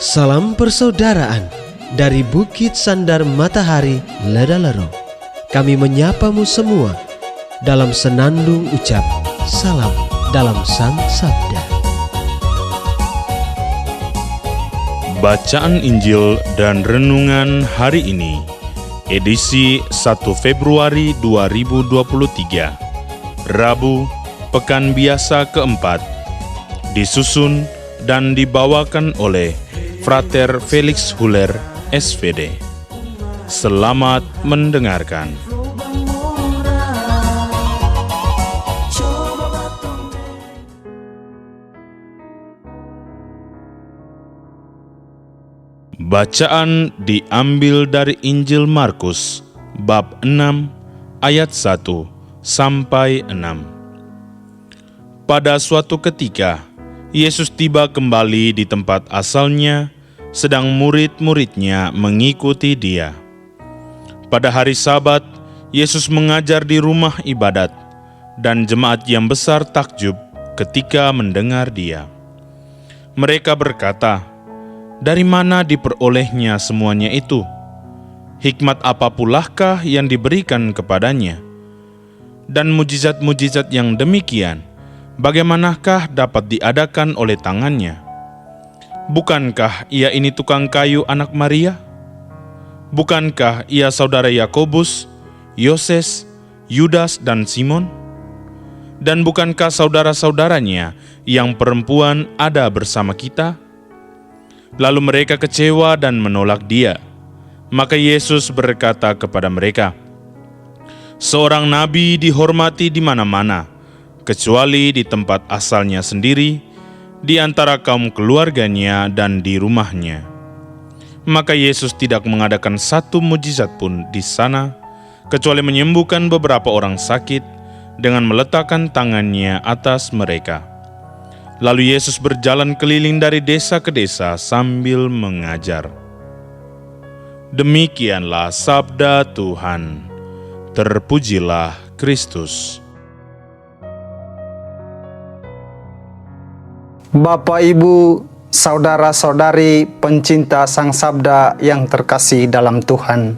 Salam persaudaraan dari Bukit Sandar Matahari Ledalero. Kami menyapamu semua dalam senandung ucap salam dalam Sang Sabda. Bacaan Injil dan Renungan hari ini, edisi 1 Februari 2023, Rabu, Pekan Biasa keempat, disusun dan dibawakan oleh Frater Felix Huller, SVD. Selamat mendengarkan. Bacaan diambil dari Injil Markus, bab 6, ayat 1 sampai 6. Pada suatu ketika, Yesus tiba kembali di tempat asalnya, sedang murid-muridnya mengikuti Dia. Pada hari Sabat, Yesus mengajar di rumah ibadat, dan jemaat yang besar takjub ketika mendengar Dia. Mereka berkata, "Dari mana diperolehnya semuanya itu? Hikmat apa pulakah yang diberikan kepadanya? Dan mujizat-mujizat yang demikian, bagaimanakah dapat diadakan oleh tangannya? Bukankah ia ini tukang kayu anak Maria? Bukankah ia saudara Yakobus, Yoses, Yudas, dan Simon? Dan bukankah saudara-saudaranya yang perempuan ada bersama kita?" Lalu mereka kecewa dan menolak Dia. Maka Yesus berkata kepada mereka, "Seorang nabi dihormati di mana-mana, kecuali di tempat asalnya sendiri, di antara kaum keluarganya dan di rumahnya." Maka Yesus tidak mengadakan satu mujizat pun di sana, kecuali menyembuhkan beberapa orang sakit dengan meletakkan tangannya atas mereka. Lalu Yesus berjalan keliling dari desa ke desa sambil mengajar. Demikianlah sabda Tuhan. Terpujilah Kristus. Bapak, Ibu, saudara-saudari pencinta Sang Sabda yang terkasih dalam Tuhan.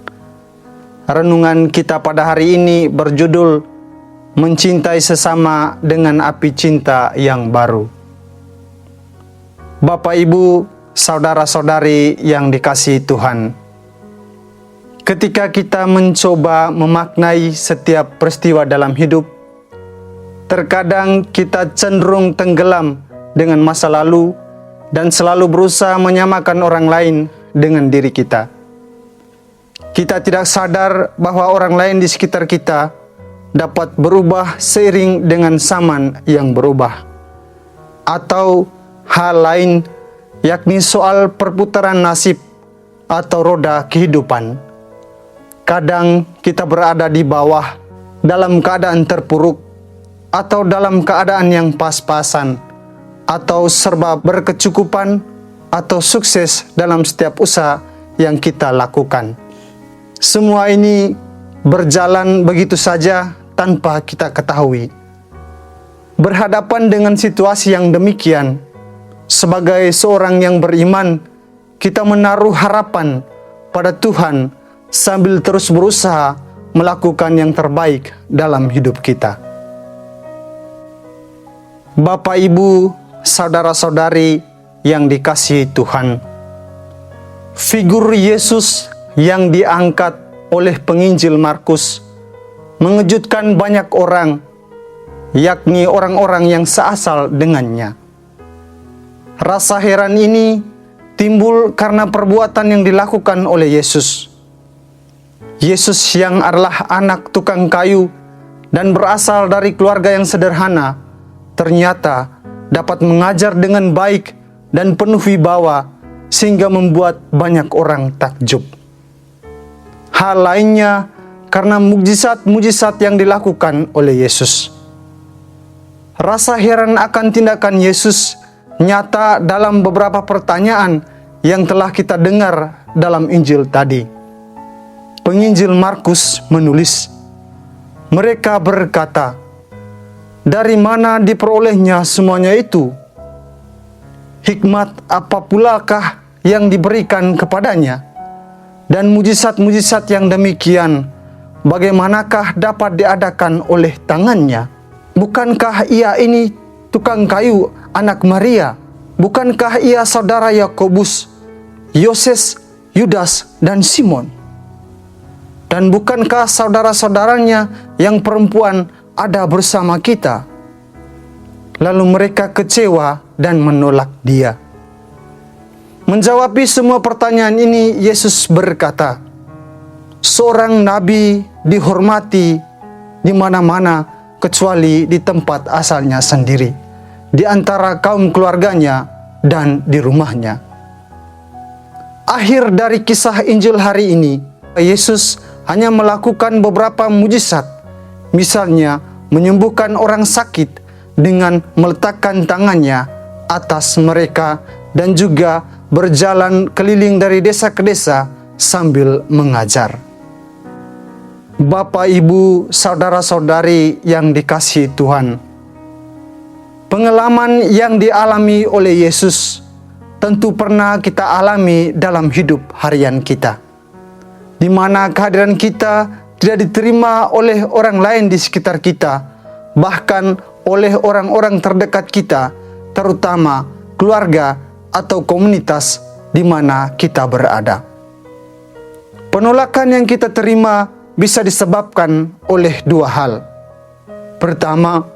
Renungan kita pada hari ini berjudul Mencintai Sesama dengan Api Cinta yang Baru. Bapak, Ibu, saudara-saudari yang dikasihi Tuhan, ketika kita mencoba memaknai setiap peristiwa dalam hidup, terkadang kita cenderung tenggelam dengan masa lalu dan selalu berusaha menyamakan orang lain dengan diri kita. Kita tidak sadar bahwa orang lain di sekitar kita dapat berubah seiring dengan zaman yang berubah. Atau hal lain, yakni soal perputaran nasib atau roda kehidupan. Kadang kita berada di bawah dalam keadaan terpuruk, atau dalam keadaan yang pas-pasan, atau serba berkecukupan, atau sukses dalam setiap usaha yang kita lakukan. Semua ini berjalan begitu saja tanpa kita ketahui. Berhadapan dengan situasi yang demikian, sebagai seorang yang beriman, kita menaruh harapan pada Tuhan sambil terus berusaha melakukan yang terbaik dalam hidup kita. Bapak, Ibu, saudara-saudari yang dikasihi Tuhan, figur Yesus yang diangkat oleh penginjil Markus mengejutkan banyak orang, yakni orang-orang yang seasal dengannya. Rasa heran ini timbul karena perbuatan yang dilakukan oleh Yesus. Yesus yang adalah anak tukang kayu dan berasal dari keluarga yang sederhana, ternyata dapat mengajar dengan baik dan penuh wibawa sehingga membuat banyak orang takjub. Hal lainnya karena mukjizat-mukjizat yang dilakukan oleh Yesus. Rasa heran akan tindakan Yesus nyata dalam beberapa pertanyaan yang telah kita dengar dalam Injil tadi. Penginjil Markus menulis, mereka berkata, "Dari mana diperolehnya semuanya itu? Hikmat apa pulakah yang diberikan kepadanya. Dan mujizat-mujizat yang demikian, bagaimanakah dapat diadakan oleh tangannya? Bukankah ia ini tukang kayu, anak Maria? Bukankah ia saudara Yakobus, Yoses, Yudas, dan Simon? Dan bukankah saudara-saudaranya yang perempuan ada bersama kita? Lalu mereka kecewa dan menolak dia. Menjawab semua pertanyaan ini, Yesus berkata, seorang nabi dihormati di mana-mana kecuali di tempat asalnya sendiri, di antara kaum keluarganya dan di rumahnya. Akhir dari kisah Injil hari ini, Yesus hanya melakukan beberapa mujizat, misalnya menyembuhkan orang sakit dengan meletakkan tangannya atas mereka dan juga berjalan keliling dari desa ke desa sambil mengajar. Bapak, Ibu, saudara-saudari yang dikasihi Tuhan, pengalaman yang dialami oleh Yesus tentu pernah kita alami dalam hidup harian kita, di mana kehadiran kita tidak diterima oleh orang lain di sekitar kita, bahkan oleh orang-orang terdekat kita, terutama keluarga atau komunitas di mana kita berada. Penolakan yang kita terima bisa disebabkan oleh dua hal. Pertama,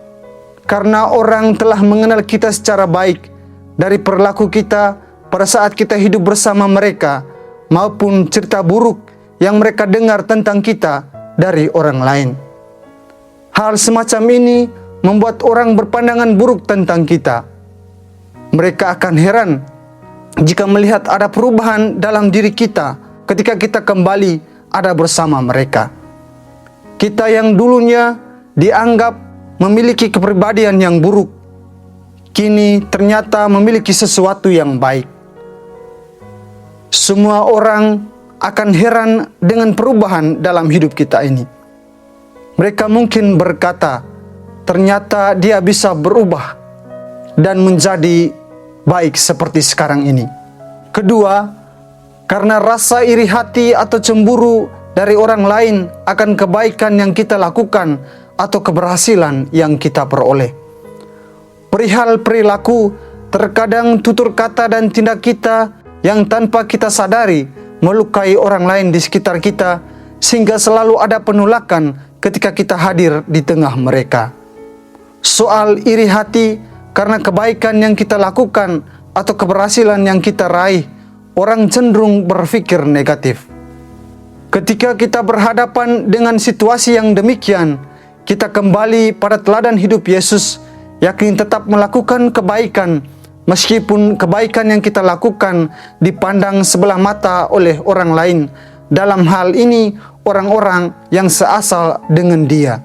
karena orang telah mengenal kita secara baik dari perilaku kita pada saat kita hidup bersama mereka, maupun cerita buruk yang mereka dengar tentang kita dari orang lain. Hal semacam ini membuat orang berpandangan buruk tentang kita. Mereka akan heran jika melihat ada perubahan dalam diri kita ketika kita kembali ada bersama mereka. Kita yang dulunya dianggap memiliki kepribadian yang buruk, kini ternyata memiliki sesuatu yang baik. Semua orang akan heran dengan perubahan dalam hidup kita ini. Mereka mungkin berkata, ternyata dia bisa berubah dan menjadi baik seperti sekarang ini. Kedua, karena rasa iri hati atau cemburu dari orang lain akan kebaikan yang kita lakukan atau keberhasilan yang kita peroleh. Perihal perilaku, terkadang tutur kata dan tindak kita yang tanpa kita sadari melukai orang lain di sekitar kita, sehingga selalu ada penolakan ketika kita hadir di tengah mereka. Soal iri hati karena kebaikan yang kita lakukan atau keberhasilan yang kita raih, orang cenderung berpikir negatif. Ketika kita berhadapan dengan situasi yang demikian, kita kembali pada teladan hidup Yesus, yakni tetap melakukan kebaikan, meskipun kebaikan yang kita lakukan dipandang sebelah mata oleh orang lain, dalam hal ini orang-orang yang seasal dengan dia.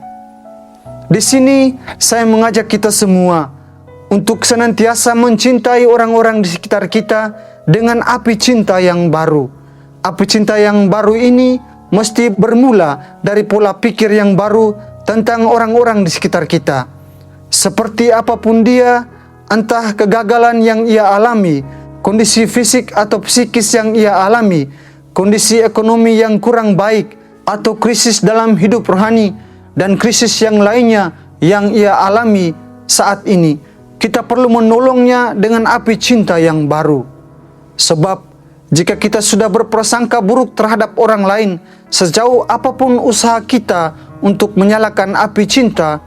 Di sini saya mengajak kita semua untuk senantiasa mencintai orang-orang di sekitar kita dengan api cinta yang baru. Api cinta yang baru ini mesti bermula dari pola pikir yang baru tentang orang-orang di sekitar kita. Seperti apapun dia, entah kegagalan yang ia alami, kondisi fisik atau psikis yang ia alami, kondisi ekonomi yang kurang baik, atau krisis dalam hidup rohani, dan krisis yang lainnya yang ia alami saat ini, kita perlu menolongnya dengan api cinta yang baru. Sebab jika kita sudah berprasangka buruk terhadap orang lain, sejauh apapun usaha kita untuk menyalakan api cinta,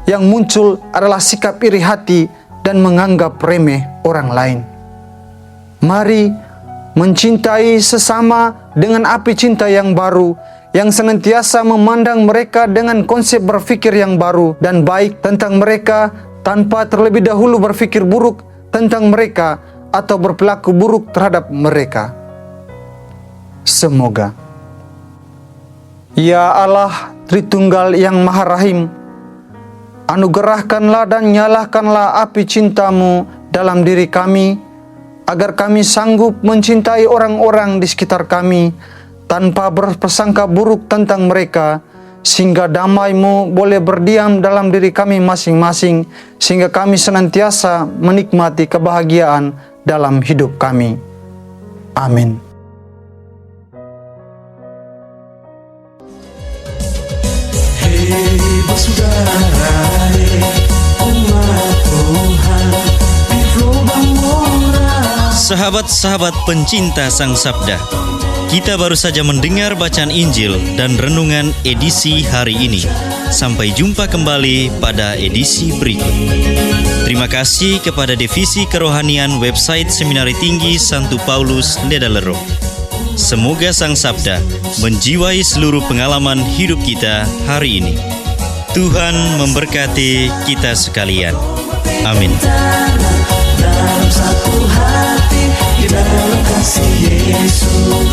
yang muncul adalah sikap iri hati dan menganggap remeh orang lain. Mari mencintai sesama dengan api cinta yang baru, yang senantiasa memandang mereka dengan konsep berpikir yang baru dan baik tentang mereka, tanpa terlebih dahulu berpikir buruk tentang mereka atau berperilaku buruk terhadap mereka. Semoga Ya Allah Tritunggal yang Maha Rahim, anugerahkanlah dan nyalakanlah api cinta-Mu dalam diri kami, agar kami sanggup mencintai orang-orang di sekitar kami tanpa berprasangka buruk tentang mereka, sehingga damai-Mu boleh berdiam dalam diri kami masing-masing, sehingga kami senantiasa menikmati kebahagiaan dalam hidup kami. Amin. Sahabat-sahabat pencinta Sang Sabda, kita baru saja mendengar bacaan Injil dan renungan edisi hari ini. Sampai jumpa kembali pada edisi berikut. Terima kasih kepada Divisi Kerohanian website Seminari Tinggi Santo Paulus Ledalero. Semoga Sang Sabda menjiwai seluruh pengalaman hidup kita hari ini. Tuhan memberkati kita sekalian. Amin. Dalam satu hati, di dalam kasih Yesus.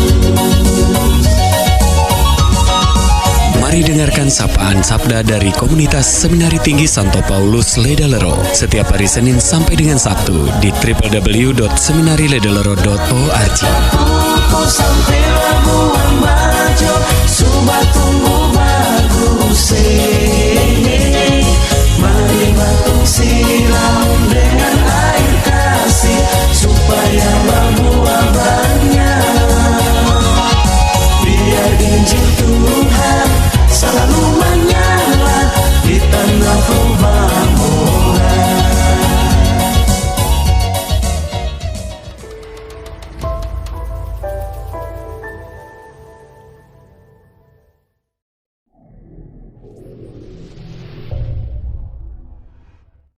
Mari dengarkan sapaan sabda dari komunitas Seminari Tinggi Santo Paulus Ledalero setiap hari Senin sampai dengan Sabtu di www.seminariledalero.org.